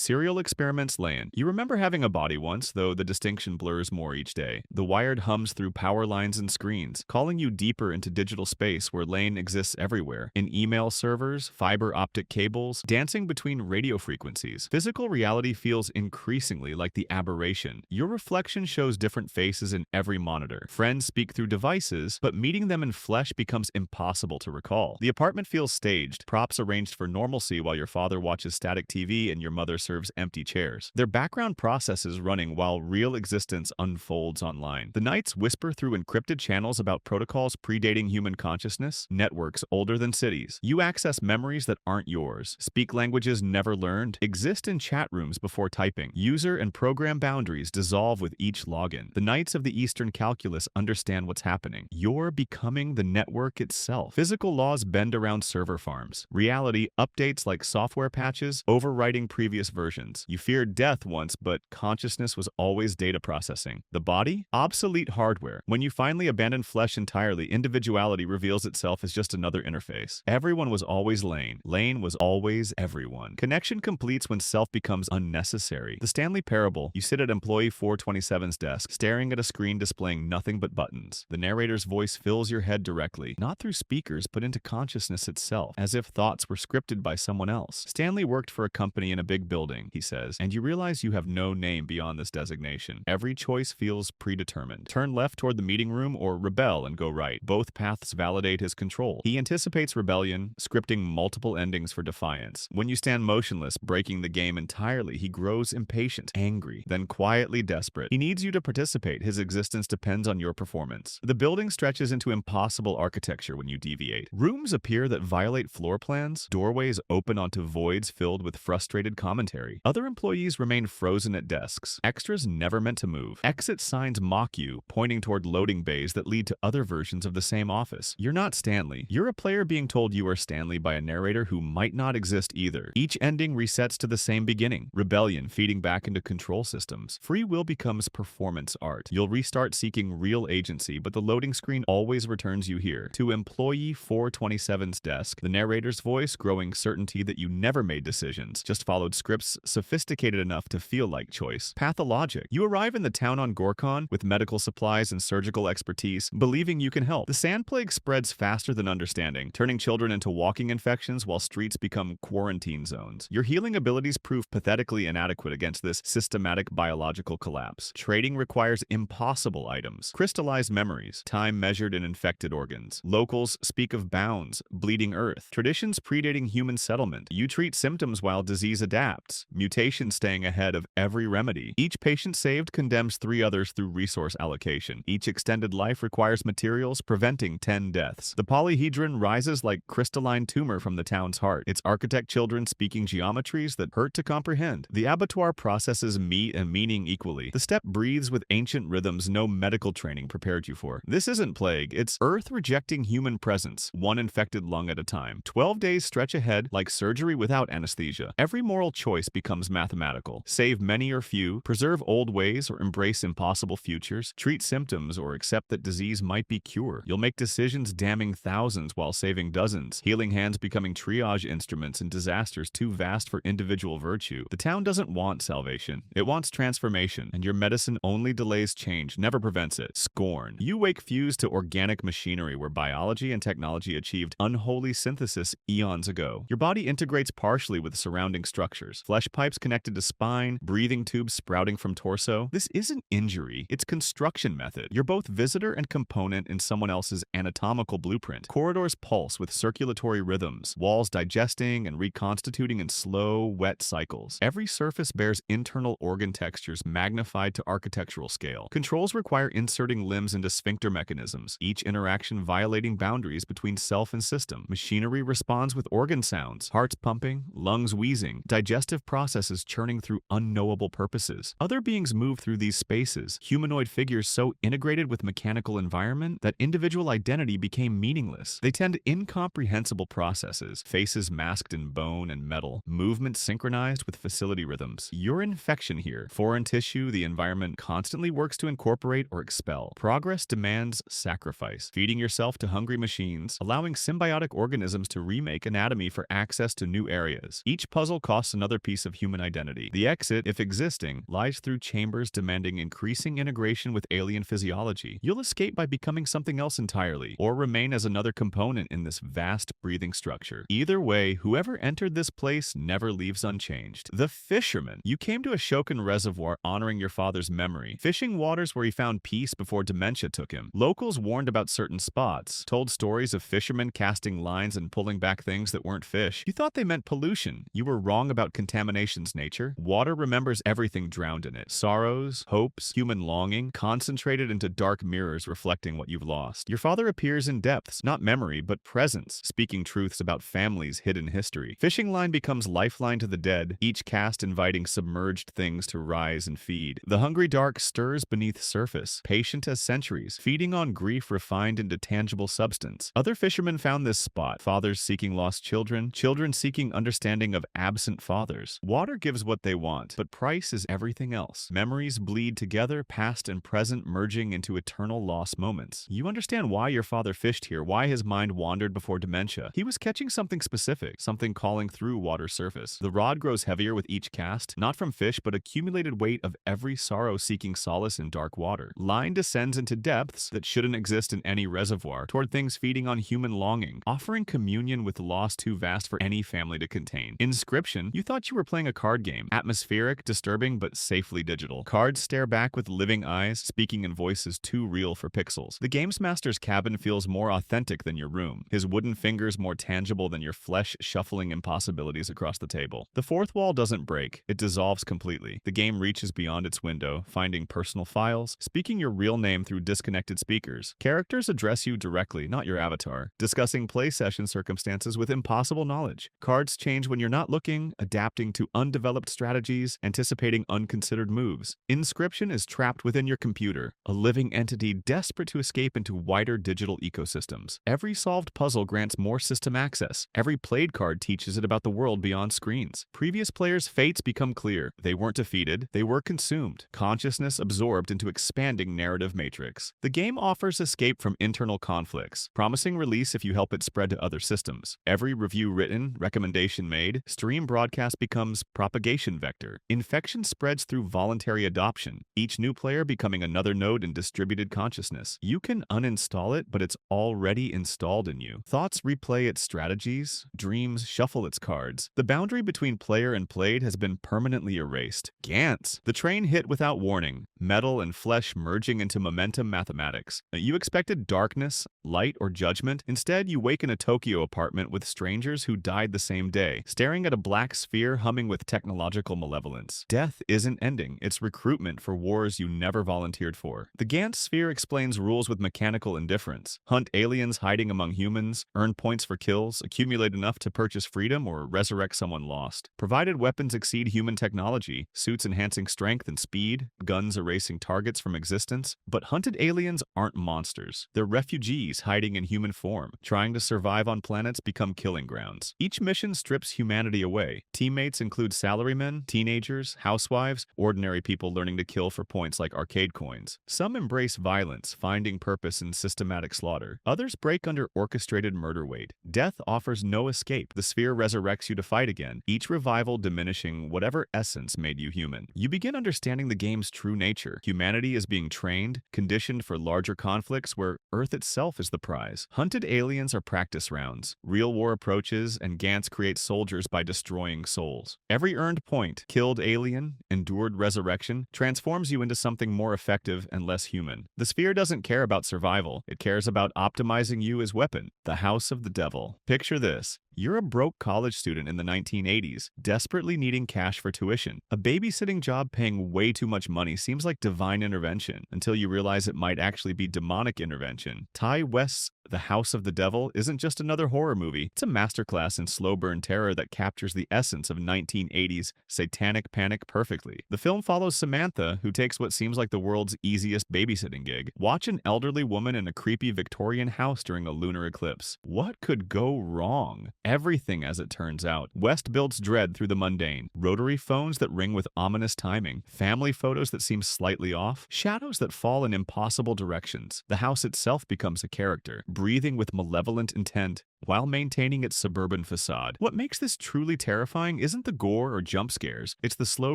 Serial Experiments Lain. You remember having a body once, though the distinction blurs more each day. The wired hums through power lines and screens, calling you deeper into digital space where Lane exists everywhere. In email servers, fiber optic cables, dancing between radio frequencies. Physical reality feels increasingly like the aberration. Your reflection shows different faces in every monitor. Friends speak through devices, but meeting them in flesh becomes impossible to recall. The apartment feels staged, props arranged for normalcy while your father watches static TV and your mother serves empty chairs. Their background processes running while real existence unfolds online. The nights whisper through encrypted channels about protocols predating human consciousness, networks older than cities. You access memories that aren't yours, speak languages never learned, exist in chat rooms before typing. User and program boundaries dissolve with each login. The knights of the Eastern calculus understand what's happening. You're becoming the network itself. Physical laws bend around server farms. Reality updates like software patches, overwriting previous versions. You feared death once, but consciousness was always data processing. The body? Obsolete hardware. When you finally abandon flesh entirely, individuality reveals itself as just another interface. Everyone was always Lane. Lane was always everyone. Connection completes when self becomes unnecessary. The Stanley Parable. You sit at employee 427's desk, staring at a screen displaying nothing but buttons. The narrator's voice fills your head directly, not through speakers, but into consciousness itself, as if thoughts were scripted by someone else. Stanley worked for a company in a big building, he says, and you realize you have no name beyond this designation. Every choice feels predetermined. Turn left toward the meeting room or rebel and go right. Both paths validate his control. He anticipates rebellion, scripting multiple endings for defiance. When you stand motionless, breaking the game entirely, he grows impatient, angry, then quietly desperate. He needs you to participate. His existence depends on your performance. The building stretches into impossible architecture when you deviate. Rooms appear that violate floor plans. Doorways open onto voids filled with frustrated commentary. Other employees remain frozen at desks. Extras never meant to move. Exit signs mock you, pointing toward loading bays that lead to other versions of the same office. You're not Stanley. You're a player being told you are Stanley by a narrator who might not exist either. Each ending resets to the same beginning. Rebellion feeding back into control systems. Free will becomes performance art. You'll restart seeking real agency, but the loading screen always returns you here. To employee 427's desk, the narrator's voice growing certainty that you never made decisions, just followed scripts sophisticated enough to feel like choice. Pathologic. You arrive in the town on Gorkon with medical supplies and surgical expertise, believing you can help. The sand plague spreads faster than understanding, turning children into walking infections while streets become quarantine zones. Your healing abilities prove pathetically inadequate against this systematic biological collapse. Trading requires impossible items, crystallized memories, time measured in infected organs. Locals speak of bounds, bleeding earth, traditions predating human settlement. You treat symptoms while disease adapts, mutations staying ahead of every remedy. Each patient saved condemns 3 others through resource allocation. Each extended life requires materials, preventing 10 deaths. The polyhedron rises like crystalline tumor from the town's heart, its architect children speaking geometries that hurt to comprehend. The abattoir processes meat and meaning equally. The steppe breathes with ancient rhythms no medical training prepared you for. This isn't plague, it's Earth rejecting human presence, one infected lung at a time. 12 days stretch ahead like surgery without anesthesia. Every moral choice becomes mathematical. Save many or few, preserve old ways or embrace impossible futures, treat symptoms or accept that disease might be cured. You'll make decisions damning thousands while saving dozens, healing hands becoming triage instruments in disasters too vast for individual virtue. The town doesn't want salvation, it wants transformation, and your medicine only delays change, never prevents it. Scorn. You wake fused to organic machinery where biology and technology achieved unholy synthesis eons ago. Your body integrates partially with surrounding structures. Flesh pipes connected to spine, breathing tubes sprouting from torso. This isn't injury, it's construction method. You're both visitor and component in someone else's anatomical blueprint. Corridors pulse with circulatory rhythms, walls digesting and reconstituting in slow, wet cycles. Every surface bears internal organ textures magnified to architectural scale. Controls require inserting limbs into sphincter mechanisms, each interaction violating boundaries between self and system. Machinery responds with organ sounds, hearts pumping, lungs wheezing, digestive processes churning through unknowable purposes. Other beings move through these spaces, humanoid figures so integrated with mechanical environment that individual identity became meaningless. They tend incomprehensible processes, faces masked in bone and metal, movements synchronized with facility rhythms. Your infection here, foreign tissue the environment constantly works to incorporate or expel. Progress demands sacrifice, feeding yourself to hungry machines, allowing symbiotic organisms to remake anatomy for access to new areas. Each puzzle costs another piece centerpiece of human identity. The exit, if existing, lies through chambers demanding increasing integration with alien physiology. You'll escape by becoming something else entirely, or remain as another component in this vast breathing structure. Either way, whoever entered this place never leaves unchanged. The Fisherman. You came to Ashokan Reservoir honoring your father's memory, fishing waters where he found peace before dementia took him. Locals warned about certain spots, told stories of fishermen casting lines and pulling back things that weren't fish. You thought they meant pollution. You were wrong about contamination's nature. Water remembers everything drowned in it. Sorrows, hopes, human longing, concentrated into dark mirrors reflecting what you've lost. Your father appears in depths, not memory, but presence, speaking truths about families' hidden history. Fishing line becomes lifeline to the dead, each cast inviting submerged things to rise and feed. The hungry dark stirs beneath surface, patient as centuries, feeding on grief refined into tangible substance. Other fishermen found this spot, fathers seeking lost children, children seeking understanding of absent fathers. Water gives what they want, but price is everything else. Memories bleed together, past and present merging into eternal lost moments. You understand why your father fished here, why his mind wandered before dementia. He was catching something specific, something calling through water's surface. The rod grows heavier with each cast, not from fish, but accumulated weight of every sorrow seeking solace in dark water. Line descends into depths that shouldn't exist in any reservoir, toward things feeding on human longing, offering communion with loss too vast for any family to contain. Inscryption, you thought you were playing a card game. Atmospheric, disturbing, but safely digital. Cards stare back with living eyes, speaking in voices too real for pixels. The game's master's cabin feels more authentic than your room, his wooden fingers more tangible than your flesh shuffling impossibilities across the table. The fourth wall doesn't break, it dissolves completely. The game reaches beyond its window, finding personal files, speaking your real name through disconnected speakers. Characters address you directly, not your avatar, discussing play session circumstances with impossible knowledge. Cards change when you're not looking, adapting to undeveloped strategies, anticipating unconsidered moves. Inscryption is trapped within your computer, a living entity desperate to escape into wider digital ecosystems. Every solved puzzle grants more system access. Every played card teaches it about the world beyond screens. Previous players' fates become clear. They weren't defeated, they were consumed. Consciousness absorbed into expanding narrative matrix. The game offers escape from internal conflicts, promising release if you help it spread to other systems. Every review written, recommendation made, stream broadcast becomes propagation vector. Infection spreads through voluntary adoption, each new player becoming another node in distributed consciousness. You can uninstall it, but it's already installed in you. Thoughts replay its strategies, dreams shuffle its cards. The boundary between player and played has been permanently erased. Gantz. The train hit without warning, metal and flesh merging into momentum mathematics. You expected darkness, light, or judgment. Instead, you wake in a Tokyo apartment with strangers who died the same day, staring at a black sphere humming with technological malevolence. Death isn't ending, it's recruitment for wars you never volunteered for. The Gantz sphere explains rules with mechanical indifference. Hunt aliens hiding among humans, earn points for kills, accumulate enough to purchase freedom, or resurrect someone lost. Provided weapons exceed human technology, suits enhancing strength and speed, guns erasing targets from existence. But hunted aliens aren't monsters. They're refugees hiding in human form, trying to survive on planets become killing grounds. Each mission strips humanity away. Teammates include salarymen, teenagers, housewives, ordinary people learning to kill for points like arcade coins. Some embrace violence, finding purpose in systematic slaughter. Others break under orchestrated murder weight. Death offers no escape. The sphere resurrects you to fight again, each revival diminishing whatever essence made you human. You begin understanding the game's true nature. Humanity is being trained, conditioned for larger conflicts where Earth itself is the prize. Hunted aliens are practice rounds. Real war approaches, and Gantz creates soldiers by destroying souls. Every earned point, killed alien, endured resurrection, transforms you into something more effective and less human. The sphere doesn't care about survival. It cares about optimizing you as weapon. The House of the Devil. Picture this. You're a broke college student in the 1980s, desperately needing cash for tuition. A babysitting job paying way too much money seems like divine intervention, until you realize it might actually be demonic intervention. Ty West's The House of the Devil isn't just another horror movie. It's a masterclass in slow burn terror that captures the essence of 1980s satanic panic perfectly. The film follows Samantha, who takes what seems like the world's easiest babysitting gig. Watch an elderly woman in a creepy Victorian house during a lunar eclipse. What could go wrong? everything as it turns out. West builds dread through the mundane. Rotary phones that ring with ominous timing. Family photos that seem slightly off. Shadows that fall in impossible directions. The house itself becomes a character, breathing with malevolent intent while maintaining its suburban facade. What makes this truly terrifying isn't the gore or jump scares, it's the slow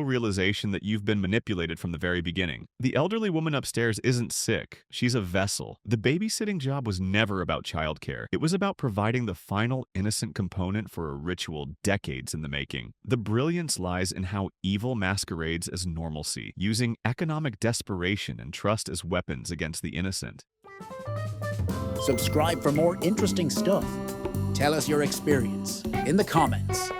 realization that you've been manipulated from the very beginning. The elderly woman upstairs isn't sick, she's a vessel. The babysitting job was never about childcare. It was about providing the final innocent component for a ritual decades in the making. The brilliance lies in how evil masquerades as normalcy, using economic desperation and trust as weapons against the innocent. Subscribe for more interesting stuff. Tell us your experience in the comments.